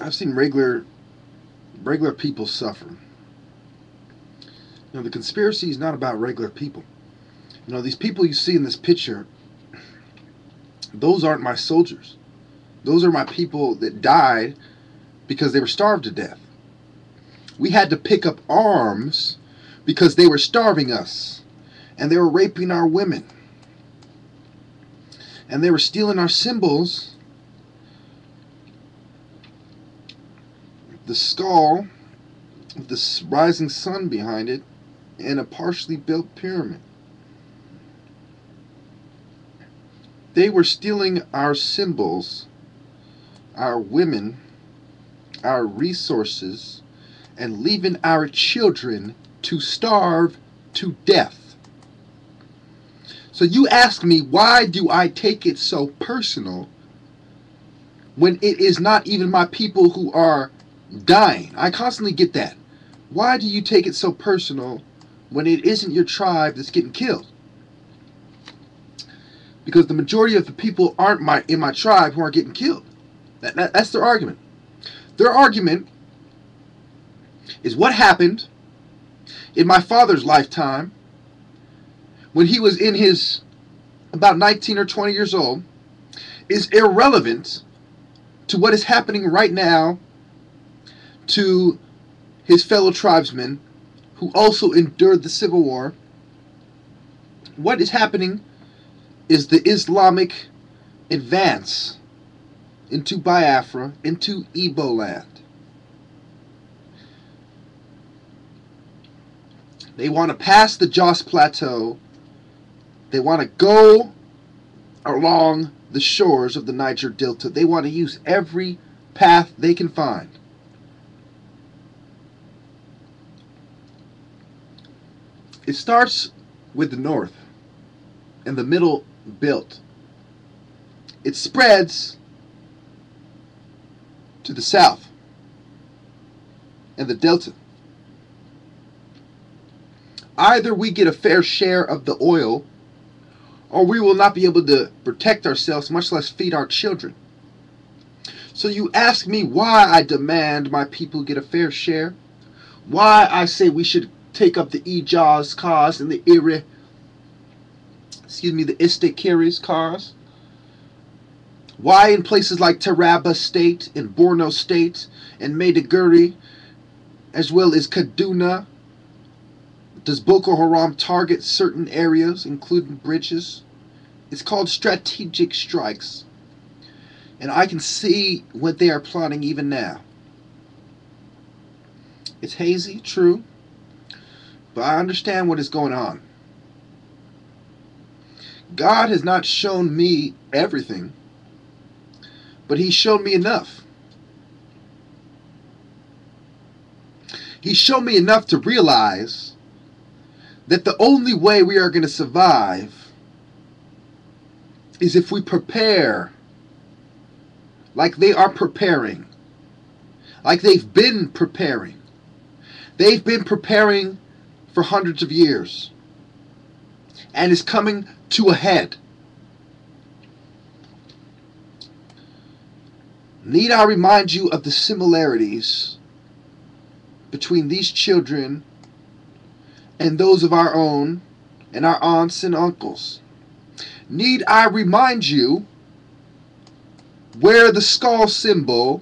I've seen regular people suffer. The conspiracy is not about regular people. These people you see in this picture, those aren't my soldiers. Those are my people that died because they were starved to death. We had to pick up arms because they were starving us, and they were raping our women, and they were stealing our symbols. The skull with the rising sun behind it and a partially built pyramid. They were stealing our symbols, our women, our resources, and leaving our children to starve to death. So you ask me, why do I take it so personal when it is not even my people who are dying? I constantly get that. Why do you take it so personal when it isn't your tribe that's getting killed? Because the majority of the people aren't in my tribe who are getting killed. That's their argument. Their argument is what happened in my father's lifetime when he was in his about 19 or 20 years old is irrelevant to what is happening right now to his fellow tribesmen who also endured the Civil War. What is happening is the Islamic advance into Biafra, into Igbo land. They want to pass the Jos Plateau. They want to go along the shores of the Niger Delta. They want to use every path they can find. It starts with the north and the middle belt. It spreads to the south and the delta. Either we get a fair share of the oil, or we will not be able to protect ourselves, much less feed our children. So you ask me why I demand my people get a fair share, why I say we should take up the Ijaz cause and the Istakiri's cause. Why in places like Taraba State and Borno State and Maiduguri, as well as Kaduna, does Boko Haram target certain areas, including bridges? It's called strategic strikes. And I can see what they are plotting even now. It's hazy, true, but I understand what is going on. God has not shown me everything, but He's shown me enough. He's shown me enough to realize that the only way we are going to survive is if we prepare like they are preparing, like they've been preparing. They've been preparing for hundreds of years, and it's coming to a head. Need I remind you of the similarities between these children and those of our own and our aunts and uncles? Need I remind you where the skull symbol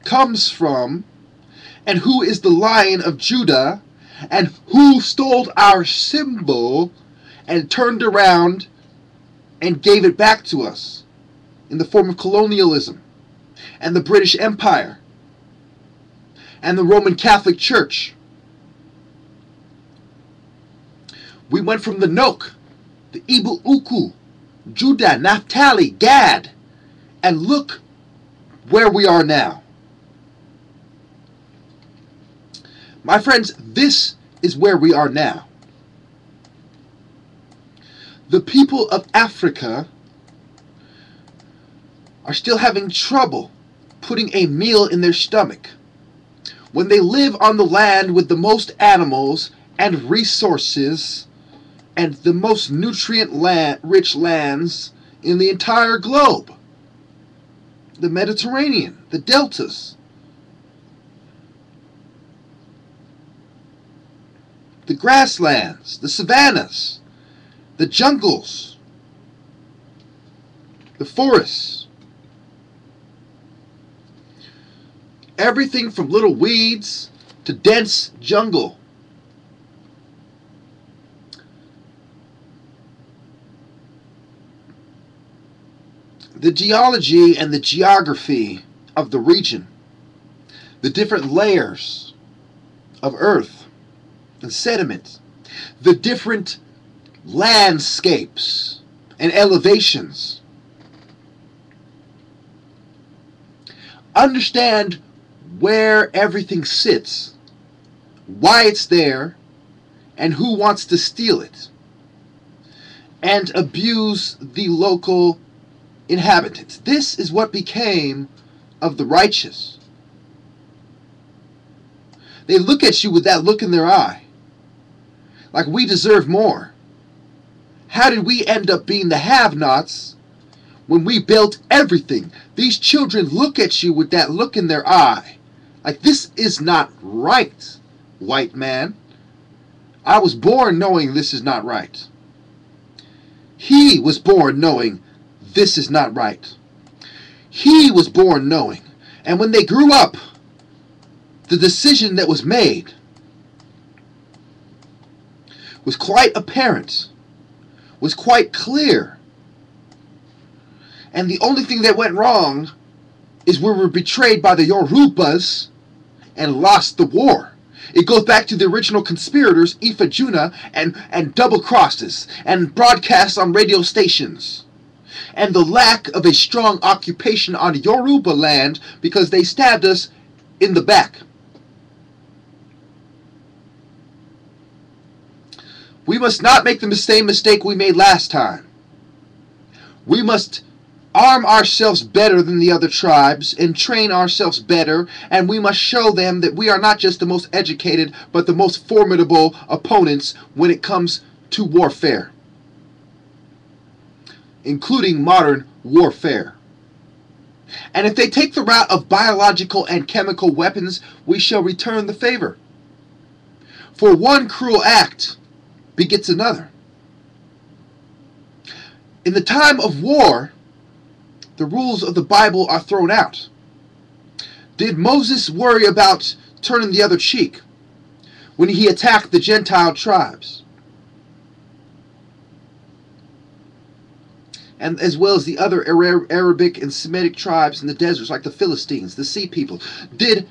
comes from, and who is the Lion of Judah, and who stole our symbol and turned around and gave it back to us in the form of colonialism and the British Empire and the Roman Catholic Church? We went from the Nok, the Ibu Uku, Judah, Naphtali, Gad, and look where we are now. My friends, this is where we are now. The people of Africa are still having trouble putting a meal in their stomach when they live on the land with the most animals and resources and the most nutrient-rich lands in the entire globe. The Mediterranean, the deltas. the grasslands, the savannas, the jungles, the forests. Everything from little weeds to dense jungle. The geology and the geography of the region, the different layers of earth and sediment, the different landscapes and elevations. Understand where everything sits, why it's there, and who wants to steal it, and abuse the local inhabitants. This is what became of the righteous. They look at you with that look in their eye, like we deserve more. How did we end up being the have-nots when we built everything? These children look at you with that look in their eye, like this is not right, white man. I was born knowing this is not right. He was born knowing this is not right. He was born knowing. And when they grew up, the decision that was made was quite apparent, was quite clear. And the only thing that went wrong is we were betrayed by the Yorubas and lost the war. It goes back to the original conspirators, Ifa Juna, and double-crossed us, and broadcasts on radio stations. And the lack of a strong occupation on Yoruba land because they stabbed us in the back. We must not make the same mistake we made last time. We must arm ourselves better than the other tribes and train ourselves better, and we must show them that we are not just the most educated but the most formidable opponents when it comes to warfare, including modern warfare. And if they take the route of biological and chemical weapons, we shall return the favor. For one cruel act begets another. In the time of war, the rules of the Bible are thrown out. Did Moses worry about turning the other cheek when he attacked the Gentile tribes? And as well as the other Arabic and Semitic tribes in the deserts, like the Philistines, the sea people. Did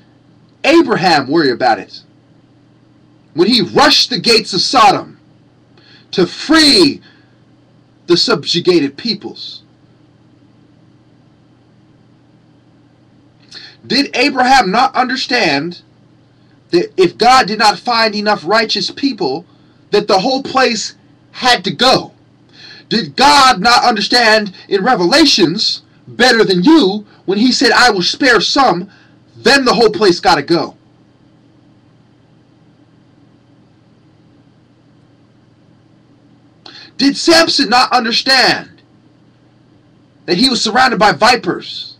Abraham worry about it when he rushed the gates of Sodom to free the subjugated peoples? Did Abraham not understand that if God did not find enough righteous people, that the whole place had to go? Did God not understand in Revelations better than you when he said, I will spare some, then the whole place got to go? Did Samson not understand that he was surrounded by vipers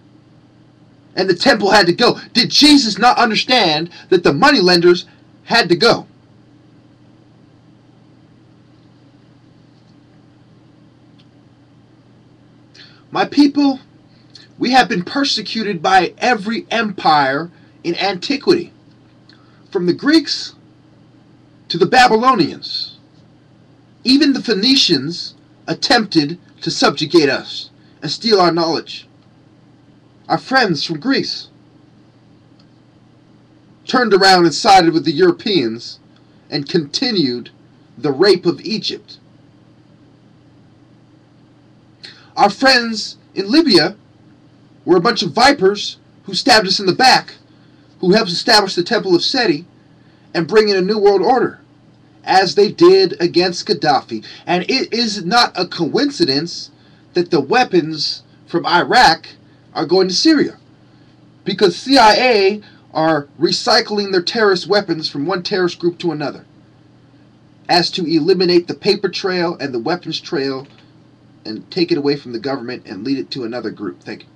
and the temple had to go? Did Jesus not understand that the moneylenders had to go? My people, we have been persecuted by every empire in antiquity, from the Greeks to the Babylonians. Even the Phoenicians attempted to subjugate us and steal our knowledge. Our friends from Greece turned around and sided with the Europeans and continued the rape of Egypt. Our friends in Libya were a bunch of vipers who stabbed us in the back, who helped establish the Temple of Seti and bring in a new world order, as they did against Gaddafi. And it is not a coincidence that the weapons from Iraq are going to Syria, because CIA are recycling their terrorist weapons from one terrorist group to another, as to eliminate the paper trail and the weapons trail and take it away from the government and lead it to another group. Thank you.